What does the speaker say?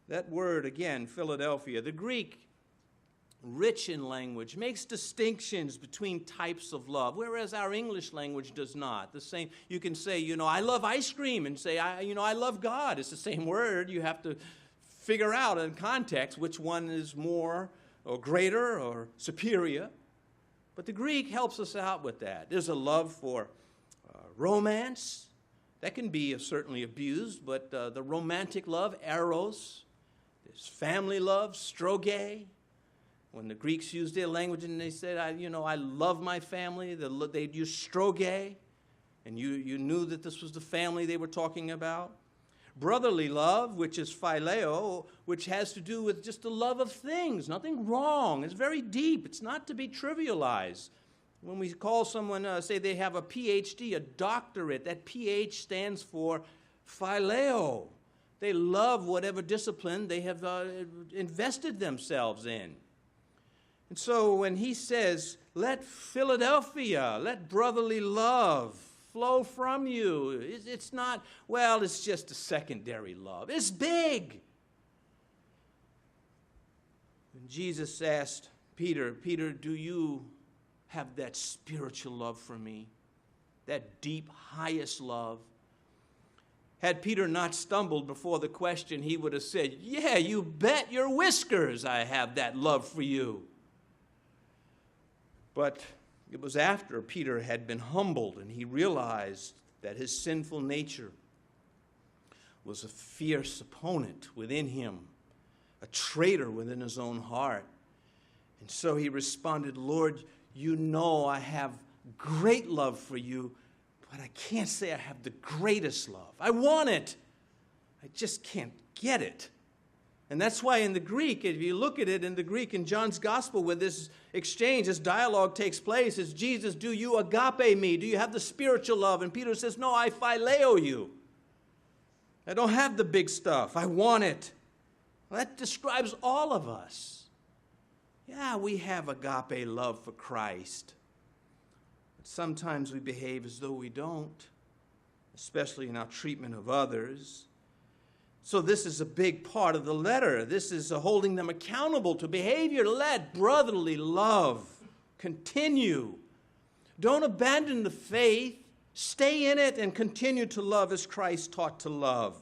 That word, again, Philadelphia, the Greek, rich in language, makes distinctions between types of love, whereas our English language does not. The same, you can say, I love ice cream, and say, I love God. It's the same word. You have to figure out in context which one is more or greater or superior. But the Greek helps us out with that. There's a love for romance. That can be certainly abused, but the romantic love, eros. There's family love, stroge. When the Greeks used their language and they said, I love my family, they'd use stroge, and you knew that this was the family they were talking about. Brotherly love, which is phileo, which has to do with just the love of things, nothing wrong. It's very deep. It's not to be trivialized. When we call someone, say they have a PhD, a doctorate, that PH stands for phileo. They love whatever discipline they have invested themselves in. And so when he says, let Philadelphia, let brotherly love flow from you, it's not, it's just a secondary love. It's big. When Jesus asked Peter, do you have that spiritual love for me? That deep, highest love? Had Peter not stumbled before the question, he would have said, yeah, you bet your whiskers I have that love for you. But it was after Peter had been humbled and he realized that his sinful nature was a fierce opponent within him, a traitor within his own heart. And so he responded, Lord, you know I have great love for you, but I can't say I have the greatest love. I want it. I just can't get it. And that's why in the Greek, if you look at it in the Greek, in John's gospel, where this exchange, this dialogue takes place, is Jesus, do you agape me? Do you have the spiritual love? And Peter says, no, I phileo you. I don't have the big stuff. I want it. Well, that describes all of us. Yeah, we have agape love for Christ. But sometimes we behave as though we don't, especially in our treatment of others. So this is a big part of the letter. This is holding them accountable to behavior. Let brotherly love continue. Don't abandon the faith. Stay in it and continue to love as Christ taught to love.